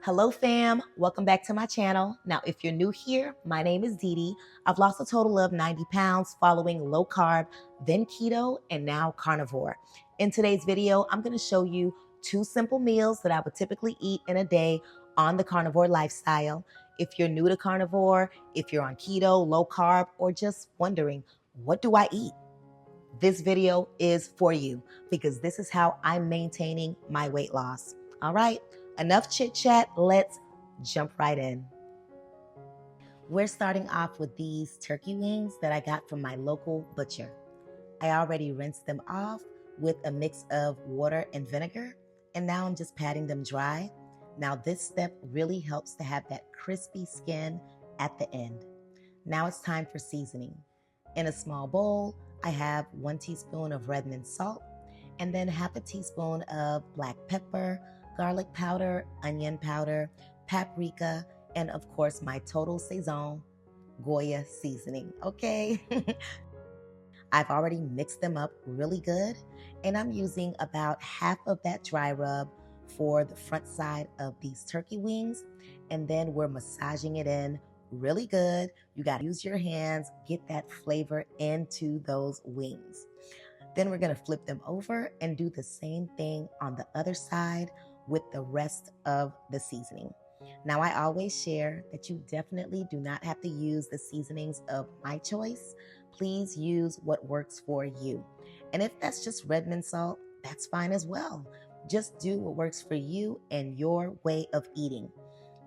Hello fam, welcome back to my channel. Now, if you're new here, my name is DeeDee. I've lost a total of 90 pounds following low carb, then keto, and now carnivore. In today's video, I'm gonna show you 2 simple meals that I would typically eat in a day on the carnivore lifestyle. If you're new to carnivore, if you're on keto, low carb, or just wondering, what do I eat? This video is for you because this is how I'm maintaining my weight loss. All right, enough chit chat. Let's jump right in. We're starting off with these turkey wings that I got from my local butcher. I already rinsed them off with a mix of water and vinegar, and now I'm just patting them dry. Now this step really helps to have that crispy skin at the end. Now it's time for seasoning. In a small bowl, I have 1 teaspoon of red mint salt, and then half a teaspoon of black pepper, garlic powder, onion powder, paprika, and of course my total Saison Goya seasoning, okay? I've already mixed them up really good, and I'm using about half of that dry rub for the front side of these turkey wings, and then we're massaging it in really good. You got to use your hands, get that flavor into those wings. Then we're going to flip them over and do the same thing on the other side with the rest of the seasoning. Now, I always share that you definitely do not have to use the seasonings of my choice. Please use what works for you. And if that's just red mint salt, that's fine as well. Just do what works for you and your way of eating.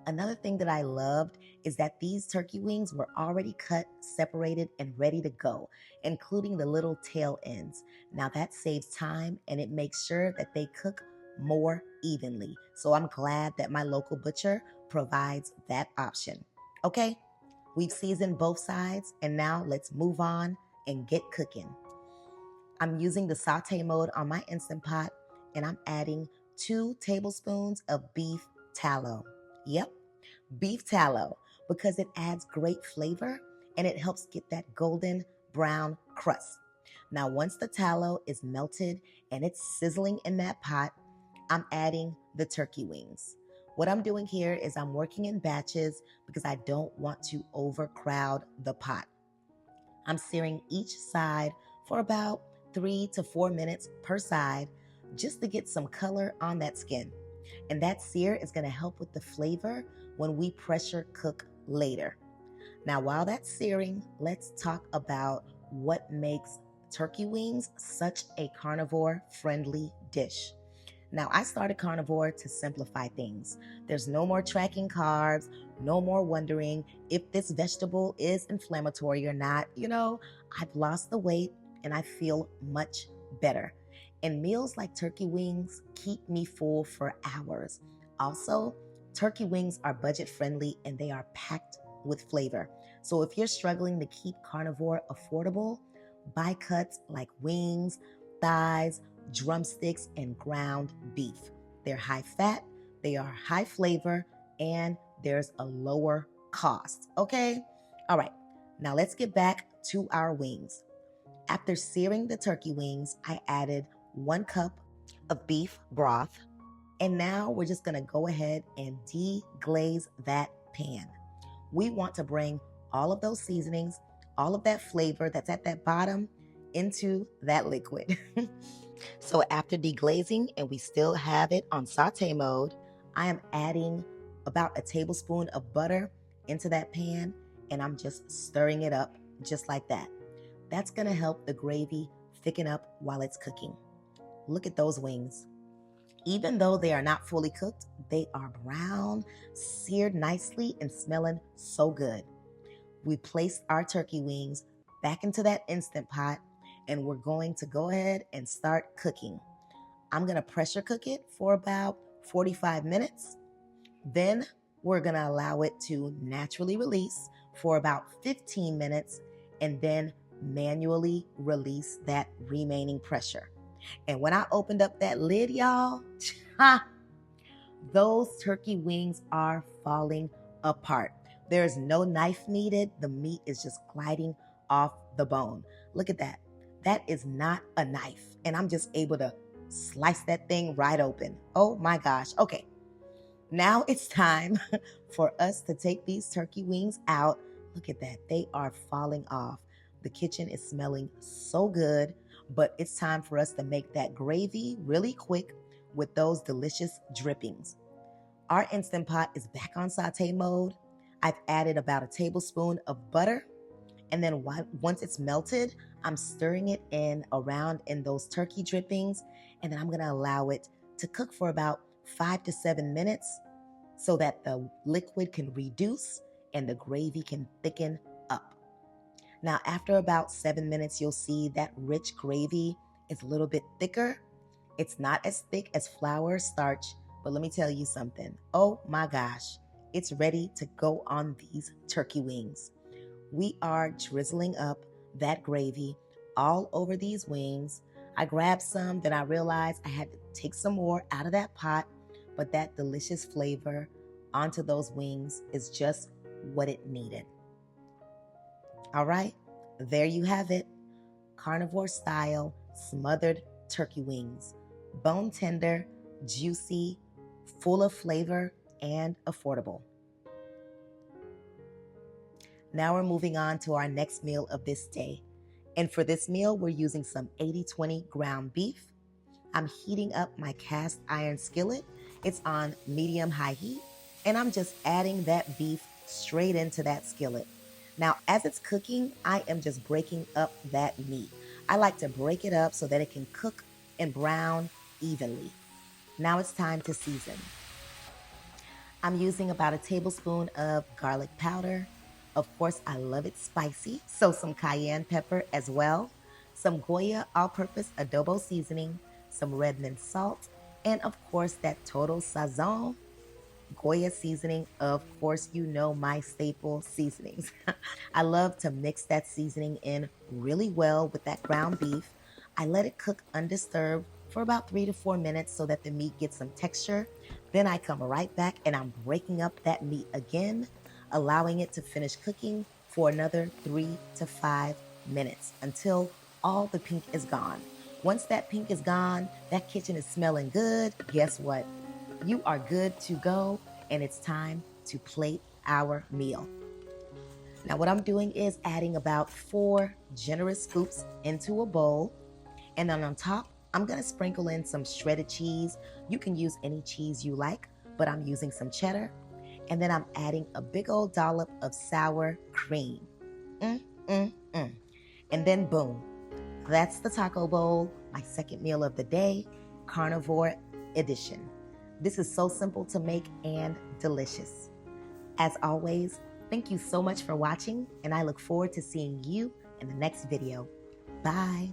Another thing that I loved is that these turkey wings were already cut, separated, and ready to go, including the little tail ends. Now that saves time and it makes sure that they cook more evenly. So I'm glad that my local butcher provides that option. Okay, we've seasoned both sides, and now let's move on and get cooking. I'm using the saute mode on my Instant Pot, and I'm adding 2 tablespoons of beef tallow. Yep, beef tallow, because it adds great flavor and it helps get that golden brown crust. Now, once the tallow is melted and it's sizzling in that pot, I'm adding the turkey wings. What I'm doing here is I'm working in batches because I don't want to overcrowd the pot. I'm searing each side for about 3 to 4 minutes per side just to get some color on that skin. And that sear is going to help with the flavor when we pressure cook later. Now, while that's searing, let's talk about what makes turkey wings such a carnivore-friendly dish. Now, I started carnivore to simplify things. There's no more tracking carbs, no more wondering if this vegetable is inflammatory or not. I've lost the weight and I feel much better. And meals like turkey wings keep me full for hours. Also, turkey wings are budget friendly and they are packed with flavor. So if you're struggling to keep carnivore affordable, buy cuts like wings, thighs, drumsticks, and ground beef. They're high fat, they are high flavor, and there's a lower cost, okay? All right, now let's get back to our wings. After searing the turkey wings, I added 1 cup of beef broth, and now we're just gonna go ahead and deglaze that pan. We want to bring all of those seasonings, all of that flavor that's at that bottom into that liquid. So after deglazing and we still have it on saute mode, I am adding about a tablespoon of butter into that pan, and I'm just stirring it up just like that. That's gonna help the gravy thicken up while it's cooking. Look at those wings. Even though they are not fully cooked, they are brown, seared nicely, and smelling so good. We placed our turkey wings back into that Instant Pot, and we're going to go ahead and start cooking. I'm gonna pressure cook it for about 45 minutes. Then we're gonna allow it to naturally release for about 15 minutes, and then manually release that remaining pressure. And when I opened up that lid, y'all, those turkey wings are falling apart. There's no knife needed. The meat is just gliding off the bone. Look at that. That is not a knife. And I'm just able to slice that thing right open. Oh my gosh. Okay. Now it's time for us to take these turkey wings out. Look at that. They are falling off. The kitchen is smelling so good, but it's time for us to make that gravy really quick with those delicious drippings. Our Instant Pot is back on saute mode. I've added about a tablespoon of butter, and then once it's melted, I'm stirring it in around in those turkey drippings, and then I'm gonna allow it to cook for about 5 to 7 minutes so that the liquid can reduce and the gravy can thicken up. Now, after about 7 minutes, you'll see that rich gravy is a little bit thicker. It's not as thick as flour starch, but let me tell you something. Oh my gosh, it's ready to go on these turkey wings. We are drizzling up that gravy all over these wings. I grabbed some, then I realized I had to take some more out of that pot, but that delicious flavor onto those wings is just what it needed. All right, there you have it. Carnivore style smothered turkey wings. Bone tender, juicy, full of flavor, and affordable. Now we're moving on to our next meal of this day. And for this meal, we're using some 80/20 ground beef. I'm heating up my cast iron skillet. It's on medium-high heat, and I'm just adding that beef straight into that skillet. Now, as it's cooking, I am just breaking up that meat. I like to break it up so that it can cook and brown evenly. Now it's time to season. I'm using about a tablespoon of garlic powder. Of course, I love it spicy, so some cayenne pepper as well, some Goya all-purpose adobo seasoning, some red mint salt, and of course that Total Sazon Goya seasoning. Of course, you know my staple seasonings. I love to mix that seasoning in really well with that ground beef. I let it cook undisturbed for about 3 to 4 minutes so that the meat gets some texture. Then I come right back and I'm breaking up that meat again, allowing it to finish cooking for another 3 to 5 minutes until all the pink is gone. Once that pink is gone, that kitchen is smelling good. Guess what? You are good to go, and it's time to plate our meal. Now, what I'm doing is adding about 4 generous scoops into a bowl, and then on top, I'm gonna sprinkle in some shredded cheese. You can use any cheese you like, but I'm using some cheddar. And then I'm adding a big old dollop of sour cream. And then boom, that's the taco bowl, my second meal of the day, Carnivore edition. This is so simple to make and delicious. As always, thank you so much for watching, and I look forward to seeing you in the next video. Bye.